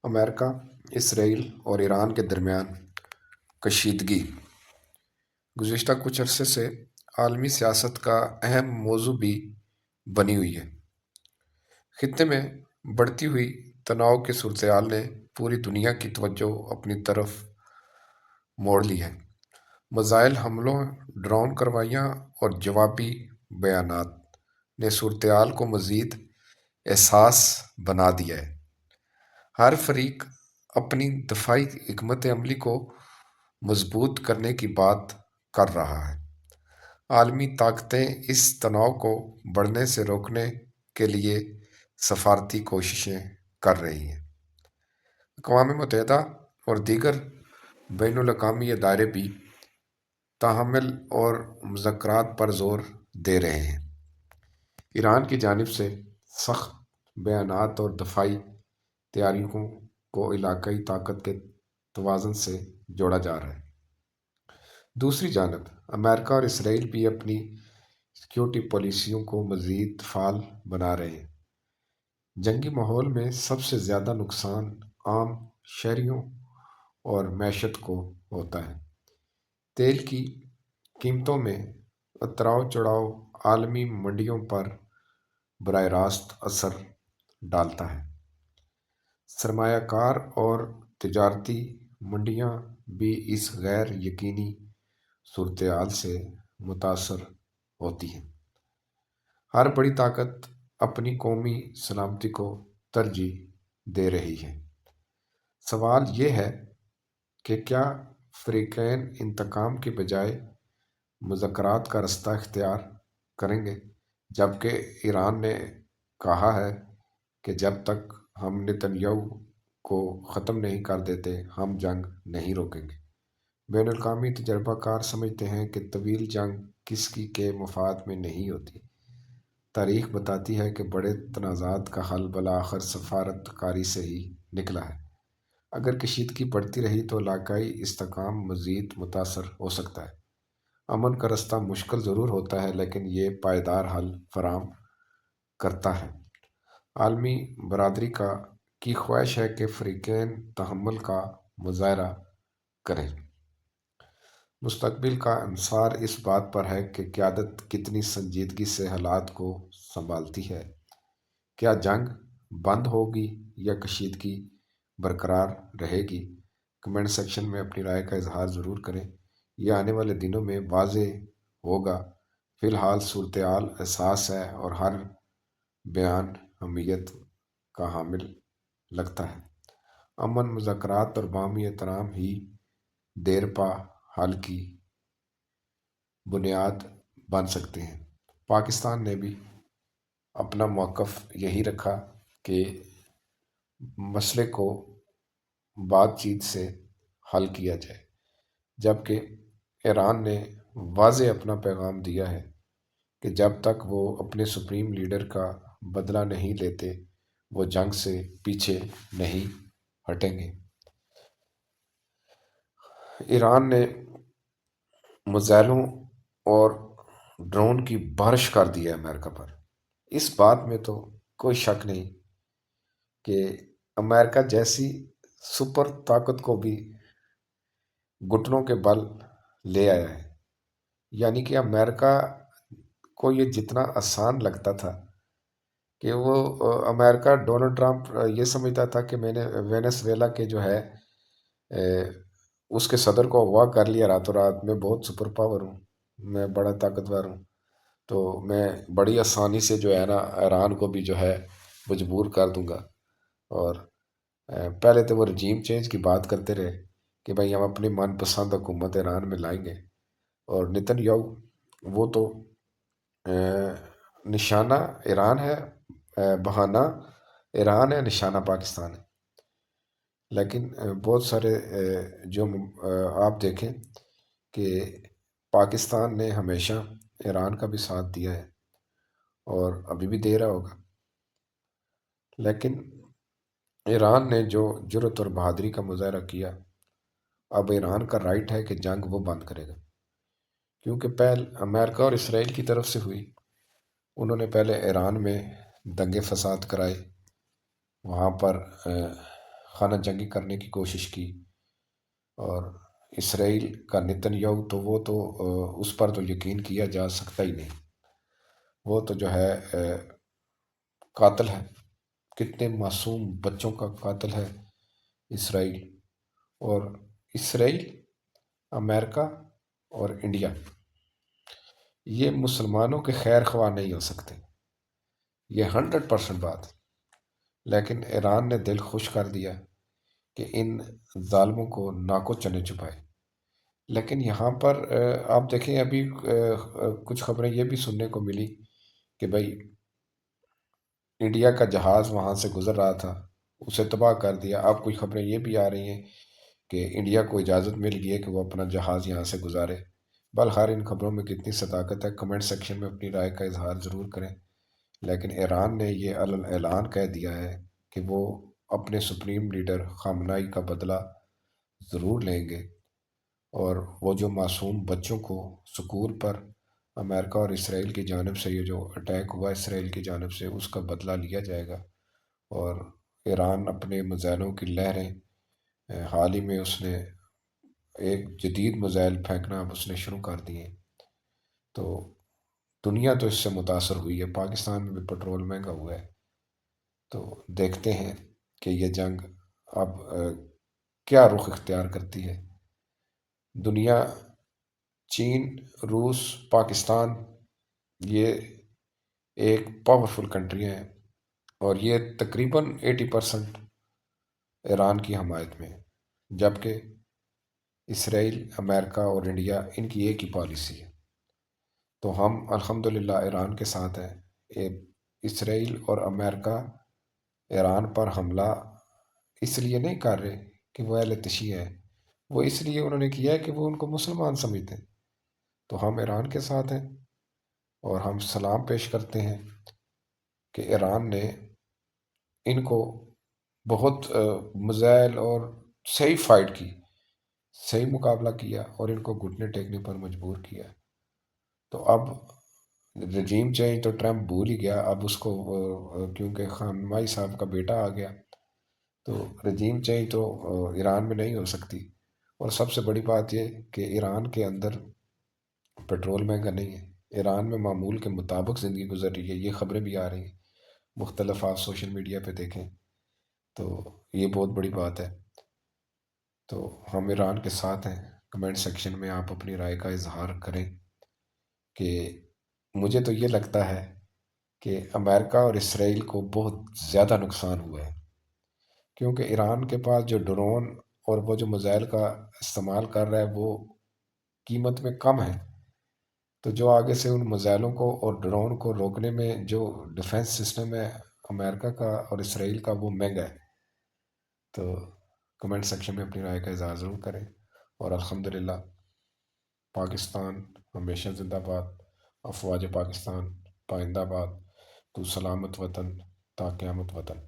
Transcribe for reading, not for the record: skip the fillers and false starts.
امریکہ، اسرائیل اور ایران کے درمیان کشیدگی گزشتہ کچھ عرصے سے عالمی سیاست کا اہم موضوع بھی بنی ہوئی ہے۔ خطے میں بڑھتی ہوئی تناؤ کی صورتحال نے پوری دنیا کی توجہ اپنی طرف موڑ لی ہے۔ میزائل حملوں، ڈرون کارروائیاں اور جوابی بیانات نے صورتحال کو مزید حساس بنا دیا ہے۔ ہر فریق اپنی دفاعی حکمت عملی کو مضبوط کرنے کی بات کر رہا ہے۔ عالمی طاقتیں اس تناؤ کو بڑھنے سے روکنے کے لیے سفارتی کوششیں کر رہی ہیں۔ اقوام متحدہ اور دیگر بین الاقوامی ادارے بھی تحمل اور مذاکرات پر زور دے رہے ہیں۔ ایران کی جانب سے سخت بیانات اور دفاعی تیاریوں کو علاقائی طاقت کے توازن سے جوڑا جا رہا ہے۔ دوسری جانب امریکہ اور اسرائیل بھی اپنی سیکیورٹی پالیسیوں کو مزید فعال بنا رہے ہیں۔ جنگی ماحول میں سب سے زیادہ نقصان عام شہریوں اور معیشت کو ہوتا ہے۔ تیل کی قیمتوں میں اتراو چڑھاؤ عالمی منڈیوں پر براہ راست اثر ڈالتا ہے۔ سرمایہ کار اور تجارتی منڈیاں بھی اس غیر یقینی صورتحال سے متاثر ہوتی ہیں۔ ہر بڑی طاقت اپنی قومی سلامتی کو ترجیح دے رہی ہے۔ سوال یہ ہے کہ کیا فریقین انتقام کے بجائے مذاکرات کا راستہ اختیار کریں گے، جبکہ ایران نے کہا ہے کہ جب تک ہم نتن یاہو کو ختم نہیں کر دیتے ہم جنگ نہیں روکیں گے۔ بین الاقوامی تجربہ کار سمجھتے ہیں کہ طویل جنگ کسی کے مفاد میں نہیں ہوتی۔ تاریخ بتاتی ہے کہ بڑے تنازعات کا حل بالآخر سفارت کاری سے ہی نکلا ہے۔ اگر کشیدگی بڑھتی رہی تو علاقائی استحکام مزید متاثر ہو سکتا ہے۔ امن کا راستہ مشکل ضرور ہوتا ہے لیکن یہ پائیدار حل فراہم کرتا ہے۔ عالمی برادری کی خواہش ہے کہ فریقین تحمل کا مظاہرہ کریں۔ مستقبل کا انحصار اس بات پر ہے کہ قیادت کتنی سنجیدگی سے حالات کو سنبھالتی ہے۔ کیا جنگ بند ہوگی یا کشیدگی برقرار رہے گی؟ کمنٹ سیکشن میں اپنی رائے کا اظہار ضرور کریں۔ یہ آنے والے دنوں میں واضح ہوگا۔ فی الحال صورتحال حساس ہے اور ہر بیان اہمیت کا حامل لگتا ہے۔ امن، مذاکرات اور باہمی احترام ہی دیرپا حل کی بنیاد بن سکتے ہیں۔ پاکستان نے بھی اپنا موقف یہی رکھا کہ مسئلے کو بات چیت سے حل کیا جائے، جبکہ ایران نے واضح اپنا پیغام دیا ہے کہ جب تک وہ اپنے سپریم لیڈر کا بدلہ نہیں لیتے وہ جنگ سے پیچھے نہیں ہٹیں گے۔ ایران نے میزائلوں اور ڈرون کی بارش کر دی ہے امریکہ پر۔ اس بات میں تو کوئی شک نہیں کہ امریکہ جیسی سپر طاقت کو بھی گھٹنوں کے بل لے آیا ہے۔ یعنی کہ امریکہ کو یہ جتنا آسان لگتا تھا کہ وہ امریکہ ڈونلڈ ٹرمپ یہ سمجھتا تھا کہ میں نے وینیزویلا کے جو ہے اس کے صدر کو اغوا کر لیا راتوں رات، میں بہت سپر پاور ہوں، میں بڑا طاقتور ہوں، تو میں بڑی آسانی سے جو ہے نا ایران کو بھی جو ہے مجبور کر دوں گا۔ اور پہلے تو وہ رجیم چینج کی بات کرتے رہے کہ بھائی ہم اپنی من پسند حکومت ایران میں لائیں گے، اور نتن یاہو وہ تو نشانہ ایران ہے، بہانہ ایران ہے، نشانہ پاکستان ہے۔ لیکن بہت سارے جو آپ دیکھیں کہ پاکستان نے ہمیشہ ایران کا بھی ساتھ دیا ہے اور ابھی بھی دے رہا ہوگا، لیکن ایران نے جو جرأت اور بہادری کا مظاہرہ کیا، اب ایران کا رائٹ ہے کہ جنگ وہ بند کرے گا، کیونکہ پہل امریکہ اور اسرائیل کی طرف سے ہوئی۔ انہوں نے پہلے ایران میں دنگے فساد کرائے، وہاں پر خانہ جنگی کرنے کی کوشش کی، اور اسرائیل کا نتن یاہو تو وہ تو اس پر تو یقین کیا جا سکتا ہی نہیں۔ وہ تو جو ہے قاتل ہے، کتنے معصوم بچوں کا قاتل ہے اسرائیل۔ اور اسرائیل، امریکہ اور انڈیا یہ مسلمانوں کے خیر خواہ نہیں ہو سکتے، یہ 100% بات۔ لیکن ایران نے دل خوش کر دیا کہ ان ظالموں کو ناکو چنے چھپائے۔ لیکن یہاں پر آپ دیکھیں، ابھی کچھ خبریں یہ بھی سننے کو ملی کہ بھائی انڈیا کا جہاز وہاں سے گزر رہا تھا، اسے تباہ کر دیا۔ اب کوئی خبریں یہ بھی آ رہی ہیں کہ انڈیا کو اجازت مل گئی ہے کہ وہ اپنا جہاز یہاں سے گزارے۔ بہرحال ان خبروں میں کتنی صداقت ہے، کمنٹ سیکشن میں اپنی رائے کا اظہار ضرور کریں۔ لیکن ایران نے یہ اعلان کہہ دیا ہے کہ وہ اپنے سپریم لیڈر خامنائی کا بدلہ ضرور لیں گے، اور وہ جو معصوم بچوں کو سکول پر امریکہ اور اسرائیل کی جانب سے یہ جو اٹیک ہوا اسرائیل کی جانب سے، اس کا بدلہ لیا جائے گا۔ اور ایران اپنے میزائلوں کی لہریں، حال ہی میں اس نے ایک جدید میزائل پھینکنا اب اس نے شروع کر دیے، تو دنیا تو اس سے متاثر ہوئی ہے، پاکستان میں بھی پٹرول مہنگا ہوا ہے۔ تو دیکھتے ہیں کہ یہ جنگ اب کیا رخ اختیار کرتی ہے۔ دنیا، چین، روس، پاکستان، یہ ایک پاورفل کنٹری ہیں، اور یہ تقریباً 80% ایران کی حمایت میں ہے، جبکہ اسرائیل، امریکہ اور انڈیا ان کی ایک ہی پالیسی ہے۔ تو ہم الحمدللہ ایران کے ساتھ ہیں۔ اسرائیل اور امریکہ ایران پر حملہ اس لیے نہیں کر رہے کہ وہ اہل تشیع ہے، وہ اس لیے انہوں نے کیا ہے کہ وہ ان کو مسلمان سمجھتے ہیں۔ تو ہم ایران کے ساتھ ہیں، اور ہم سلام پیش کرتے ہیں کہ ایران نے ان کو بہت مزائل اور صحیح فائٹ کی، صحیح مقابلہ کیا، اور ان کو گھٹنے ٹیکنے پر مجبور کیا۔ تو اب رجیم چینج تو ٹرمپ بھول ہی گیا، اب اس کو کیونکہ خان مائی صاحب کا بیٹا آ گیا، تو رجیم چینج تو ایران میں نہیں ہو سکتی۔ اور سب سے بڑی بات یہ کہ ایران کے اندر پیٹرول مہنگا نہیں ہے، ایران میں معمول کے مطابق زندگی گزر رہی ہے، یہ خبریں بھی آ رہی ہیں مختلف، آپ سوشل میڈیا پہ دیکھیں تو یہ بہت بڑی بات ہے۔ تو ہم ایران کے ساتھ ہیں۔ کمنٹ سیکشن میں آپ اپنی رائے کا اظہار کریں کہ مجھے تو یہ لگتا ہے کہ امریکہ اور اسرائیل کو بہت زیادہ نقصان ہوا ہے، کیونکہ ایران کے پاس جو ڈرون اور وہ جو میزائل کا استعمال کر رہا ہے وہ قیمت میں کم ہے، تو جو آگے سے ان میزائلوں کو اور ڈرون کو روکنے میں جو ڈیفنس سسٹم ہے امریکہ کا اور اسرائیل کا، وہ مہنگا ہے۔ تو کمنٹ سیکشن میں اپنی رائے کا اظہار ضرور کریں، اور الحمدللہ پاکستان ہمیشہ زندہ باد، افواج پاکستان پائندہ باد، تو سلامت وطن تا قیامت وطن۔